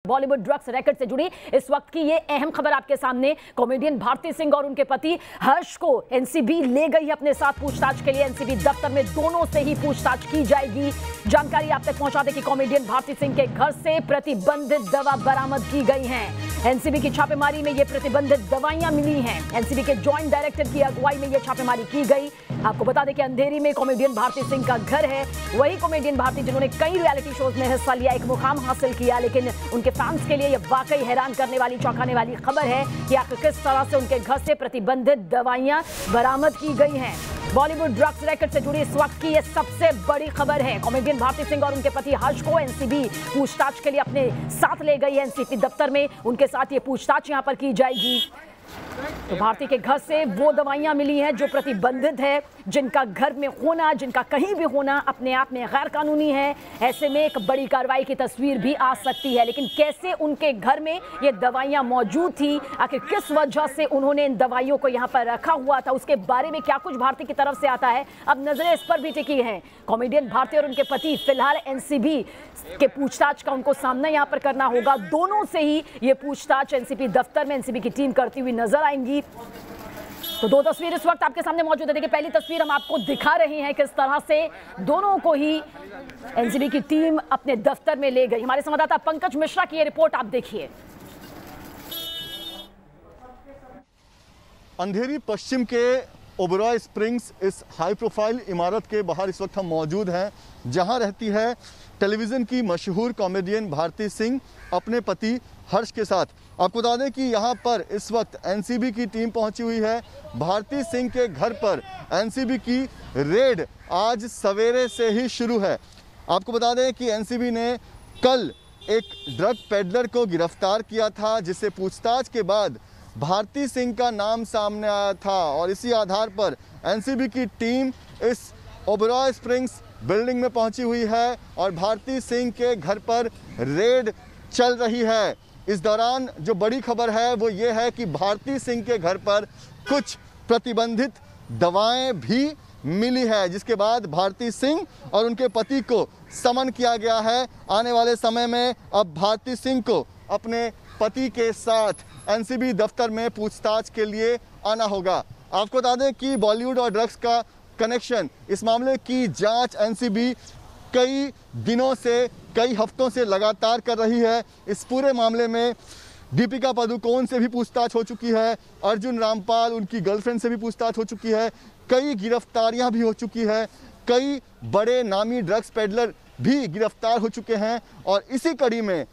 Bollywood drugs racket से जुड़ी इस वक्त की ये अहम खबर आपके सामने। कॉमेडियन भारती सिंह और उनके पति हर्ष को एनसीबी ले गई है अपने साथ पूछताछ के लिए। एनसीबी दफ्तर में दोनों से ही पूछताछ की जाएगी। जानकारी आप तक पहुंचा दें कि कॉमेडियन भारती सिंह के घर से प्रतिबंधित दवा बरामद की गई हैं। एनसीबी की छापेमारी में ये प्रतिबंधित दवाइयां मिली हैं। एनसीबी के जॉइंट डायरेक्टर की अगुवाई में ये छापेमारी की गई। आपको बता दें कि अंधेरी में कॉमेडियन भारती सिंह का घर है। वही कॉमेडियन भारती जिन्होंने कई रियलिटी शोज में हिस्सा लिया, एक मुकाम हासिल किया, लेकिन उनके फैंस के लिए यह वाकई हैरान करने वाली, चौंकाने वाली खबर है कि आखिर किस तरह से उनके घर से प्रतिबंधित दवाइयां बरामद की गई हैं। बॉलीवुड ड्रग्स रैकेट से जुड़ी इस वक्त की यह सबसे बड़ी खबर है। कॉमेडियन भारती सिंह और उनके पति हर्ष को एनसीबी पूछताछ के लिए अपने साथ ले गई है। एनसीबी दफ्तर में उनके साथ ये पूछताछ यहां पर की जाएगी। तो भारती के घर से वो दवाइयां मिली हैं जो प्रतिबंधित है, जिनका घर में होना, जिनका कहीं भी होना अपने आप में गैर कानूनी है। ऐसे में एक बड़ी कार्रवाई की तस्वीर भी आ सकती है। लेकिन कैसे उनके घर में ये दवाइयां मौजूद थी, आखिर किस वजह से उन्होंने इन दवाइयों को यहां पर रखा हुआ था, उसके बारे में क्या कुछ भारती की तरफ से आता है, अब नजरें इस पर भी टिकी हैं। कॉमेडियन भारती और उनके पति फिलहाल एनसीबी के पूछताछ का उनको सामना यहां पर करना होगा। दोनों से ही ये पूछताछ एनसीबी दफ्तर में एनसीबी की टीम करती हुई नजर आएंगी। तो दो तस्वीर इस वक्त आपके सामने मौजूद है। देखिए, पहली तस्वीर हम आपको दिखा रहे हैं किस तरह से दोनों को ही एनसीबी की टीम अपने दफ्तर में ले गई। हमारे संवाददाता पंकज मिश्रा की ये रिपोर्ट आप देखिए। अंधेरी पश्चिम के ओबरॉय स्प्रिंग्स इस हाई प्रोफाइल इमारत के बाहर इस वक्त हम मौजूद हैं, जहां रहती है टेलीविज़न की मशहूर कॉमेडियन भारती सिंह अपने पति हर्ष के साथ। आपको बता दें कि यहाँ पर इस वक्त एनसीबी की टीम पहुंची हुई है। भारती सिंह के घर पर एनसीबी की रेड आज सवेरे से ही शुरू है। आपको बता दें कि एनसीबी ने कल एक ड्रग पेडलर को गिरफ्तार किया था, जिससे पूछताछ के बाद भारती सिंह का नाम सामने आया था और इसी आधार पर एनसीबी की टीम इस ओबरॉय स्प्रिंग्स बिल्डिंग में पहुंची हुई है और भारती सिंह के घर पर रेड चल रही है। इस दौरान जो बड़ी खबर है वो ये है कि भारती सिंह के घर पर कुछ प्रतिबंधित दवाएं भी मिली है, जिसके बाद भारती सिंह और उनके पति को समन किया गया है। आने वाले समय में अब भारती सिंह को अपने पति के साथ एनसीबी दफ्तर में पूछताछ के लिए आना होगा। आपको बता दें कि बॉलीवुड और ड्रग्स का कनेक्शन, इस मामले की जांच एनसीबी कई दिनों से, कई हफ्तों से लगातार कर रही है। इस पूरे मामले में दीपिका पादुकोण से भी पूछताछ हो चुकी है, अर्जुन रामपाल उनकी गर्लफ्रेंड से भी पूछताछ हो चुकी है, कई गिरफ्तारियां भी हो चुकी है, कई बड़े नामी ड्रग्स पेडलर भी गिरफ्तार हो चुके हैं और इसी कड़ी में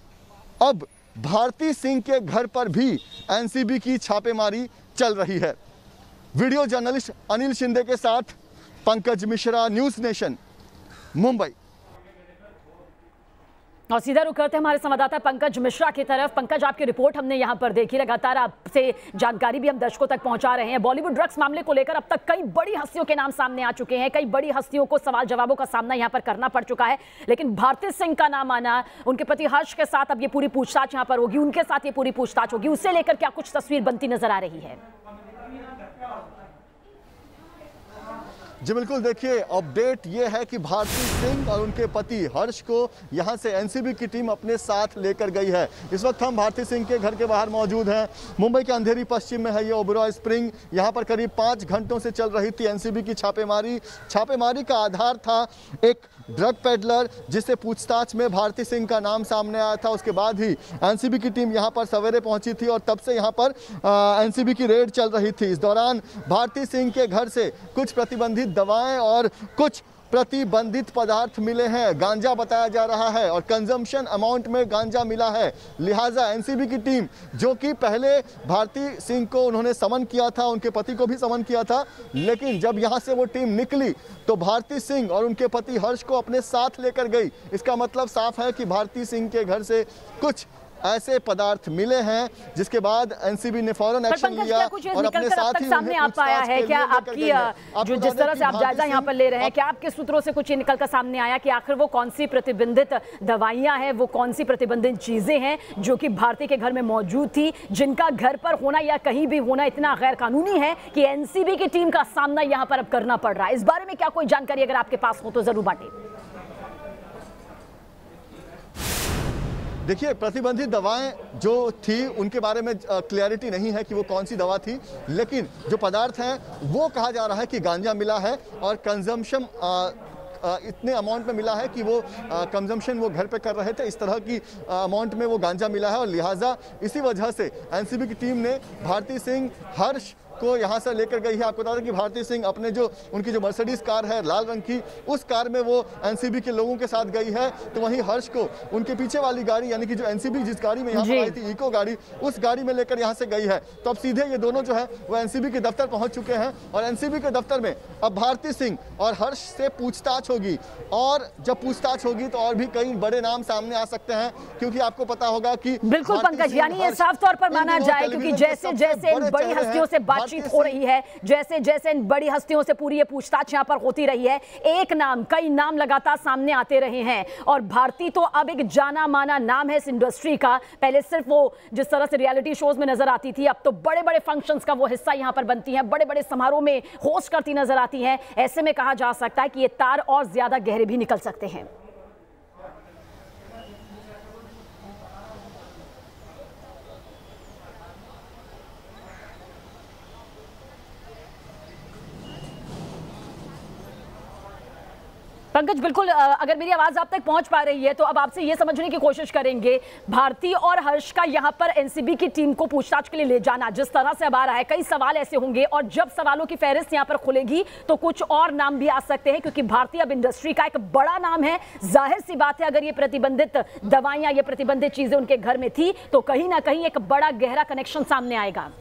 अब भारती सिंह के घर पर भी एनसीबी की छापेमारी चल रही है। वीडियो जर्नलिस्ट अनिल शिंदे के साथ पंकज मिश्रा, न्यूज़ नेशन, मुंबई। और सीधा रुख करते हैं हमारे संवाददाता पंकज मिश्रा की तरफ। पंकज, आपकी रिपोर्ट हमने यहां पर देखी, लगातार आपसे जानकारी भी हम दर्शकों तक पहुंचा रहे हैं। बॉलीवुड ड्रग्स मामले को लेकर अब तक कई बड़ी हस्तियों के नाम सामने आ चुके हैं, कई बड़ी हस्तियों को सवाल जवाबों का सामना यहां पर करना पड़ चुका है, लेकिन भारती सिंह का नाम आना, उनके पति हर्ष के साथ अब ये पूरी पूछताछ यहां पर होगी, उनके साथ ये पूरी पूछताछ होगी, उससे लेकर क्या कुछ तस्वीर बनती नजर आ रही है? जी बिल्कुल, देखिए अपडेट ये है कि भारती सिंह और उनके पति हर्ष को यहां से एनसीबी की टीम अपने साथ लेकर गई है। इस वक्त हम भारती सिंह के घर के बाहर मौजूद हैं। मुंबई के अंधेरी पश्चिम में है ये ओबरॉय स्प्रिंग। यहां पर करीब 5 घंटों से चल रही थी एनसीबी की छापेमारी। छापेमारी का आधार था एक ड्रग पेडलर, जिससे पूछताछ में भारती सिंह का नाम सामने आया था। उसके बाद ही एनसीबी की टीम यहां पर सवेरे पहुंची थी और तब से यहां पर एनसीबी की रेड चल रही थी। इस दौरान भारती सिंह के घर से कुछ प्रतिबंधित दवाएं और कुछ प्रतिबंधित पदार्थ मिले हैं। गांजा बताया जा रहा है और कंजम्पशन अमाउंट में गांजा मिला है। लिहाजा एनसीबी की टीम, जो कि पहले भारती सिंह को उन्होंने समन किया था, उनके पति को भी समन किया था, लेकिन जब यहां से वो टीम निकली तो भारती सिंह और उनके पति हर्ष को अपने साथ लेकर गई। इसका मतलब साफ है कि भारती सिंह के घर से कुछ ऐसे पदार्थ मिले हैं, जिसके बाद एनसीबी ने फौरन एक्शन लिया और अपने साथ ही सामने आ पाया है। क्या आपकी जो जिस तरह से आप जायजा यहाँ पर ले रहे हैं, क्या आपके सूत्रों से कुछ निकल कर सामने आया कि आखिर वो कौन सी प्रतिबंधित दवाइयां हैं, वो कौन सी प्रतिबंधित चीजें हैं जो कि भारती के घर में मौजूद थी, जिनका घर पर होना या कहीं भी होना इतना गैर कानूनी है कि एनसीबी की टीम का सामना यहाँ पर अब करना पड़ रहा है? इस बारे में क्या कोई जानकारी अगर आपके पास हो तो जरूर बांटें। देखिए, प्रतिबंधित दवाएं जो थी उनके बारे में क्लैरिटी नहीं है कि वो कौन सी दवा थी, लेकिन जो पदार्थ हैं वो कहा जा रहा है कि गांजा मिला है और कंजम्पशन इतने अमाउंट में मिला है कि वो कंजम्पशन वो घर पे कर रहे थे, इस तरह की अमाउंट में वो गांजा मिला है। और लिहाजा इसी वजह से एनसीबी की टीम ने भारती सिंह, हर्ष को यहाँ से लेकर गई है। आपको बता दें कि भारती सिंह अपने उनकी जो मर्सिडीज कार है लाल रंग की, उस कार में वो एनसीबी के लोगों के साथ गई है। तो वहीं हर्ष को उनके पीछे वाली गाड़ी, यानी कि जो एनसीबी जिस गाड़ी में यहाँ पर आई थी, इको गाड़ी, उस गाड़ी में लेकर यहाँ से गई है। तो अब सीधे ये दोनों जो है वो एनसीबी के दफ्तर पहुंच चुके हैं और एनसीबी के दफ्तर में अब भारती सिंह और हर्ष से पूछताछ होगी। और जब पूछताछ होगी तो और भी कई बड़े नाम सामने आ सकते हैं, क्योंकि आपको पता होगा कि बिल्कुल पंकज, यानी ये साफ तौर पर माना जाए, क्योंकि जैसे जैसे इन बड़ी हस्तियों से बातचीत हो रही है, जैसे जैसे इन बड़ी हस्तियों से पूरी ये पूछताछ यहां पर होती रही है, एक नाम, कई नाम लगातार सामने आते रहे हैं। और भारती तो अब एक जाना माना नाम है इस इंडस्ट्री का। पहले सिर्फ वो जिस तरह से रियलिटी शोज में नजर आती थी, अब तो बड़े बड़े फंक्शंस का वो हिस्सा यहां पर बनती है, बड़े बड़े समारोह में होस्ट करती नजर आती है। ऐसे में कहा जा सकता है कि ये तार और ज्यादा गहरे भी निकल सकते हैं। पंकज, बिल्कुल, अगर मेरी आवाज आप तक पहुंच पा रही है तो अब आपसे ये समझने की कोशिश करेंगे, भारती और हर्ष का यहां पर एनसीबी की टीम को पूछताछ के लिए ले जाना जिस तरह से अब आ रहा है, कई सवाल ऐसे होंगे और जब सवालों की फहरिस्त यहां पर खुलेगी तो कुछ और नाम भी आ सकते हैं, क्योंकि भारती अब इंडस्ट्री का एक बड़ा नाम है। जाहिर सी बात है, अगर ये प्रतिबंधित दवाइयां, ये प्रतिबंधित चीजें उनके घर में थी तो कहीं ना कहीं एक बड़ा गहरा कनेक्शन सामने आएगा।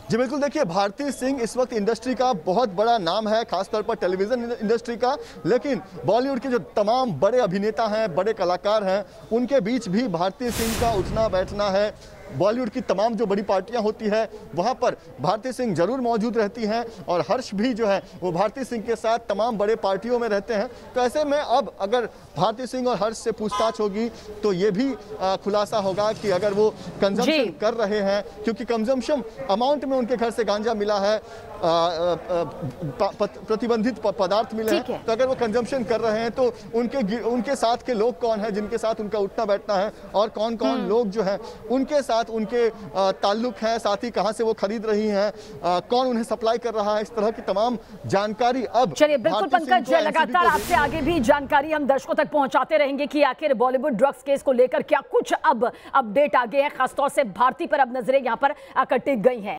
जी बिल्कुल, देखिए, भारती सिंह इस वक्त इंडस्ट्री का बहुत बड़ा नाम है, खासतौर पर टेलीविजन इंडस्ट्री का। लेकिन बॉलीवुड के जो तमाम बड़े अभिनेता हैं, बड़े कलाकार हैं, उनके बीच भी भारती सिंह का उठना बैठना है। बॉलीवुड की तमाम जो बड़ी पार्टियां होती है वहां पर भारती सिंह जरूर मौजूद रहती हैं और हर्ष भी जो है वो भारती सिंह के साथ तमाम बड़े पार्टियों में रहते हैं। तो ऐसे में अब अगर भारती सिंह और हर्ष से पूछताछ होगी तो ये भी खुलासा होगा कि अगर वो कंजम्पशन कर रहे हैं, क्योंकि कंजम्पशन अमाउंट में उनके घर से गांजा मिला है, प्रतिबंधित पदार्थ मिले हैं, तो अगर वो कंजम्पशन कर रहे हैं तो उनके साथ के लोग कौन है जिनके साथ उनका उठना बैठना है, और कौन कौन लोग जो है उनके साथ उनके ताल्लुक है, साथ ही कहां से वो खरीद रही हैं, कौन उन्हें सप्लाई कर रहा है, इस तरह की तमाम जानकारी अब। चलिए, बिल्कुल पंकज, लगातार आपसे आगे भी जानकारी हम दर्शकों तक पहुंचाते रहेंगे कि आखिर बॉलीवुड ड्रग्स केस को लेकर क्या कुछ अब अपडेट आ गए हैं। खासतौर से भारती पर अब नजरें यहां पर टिक गई हैं।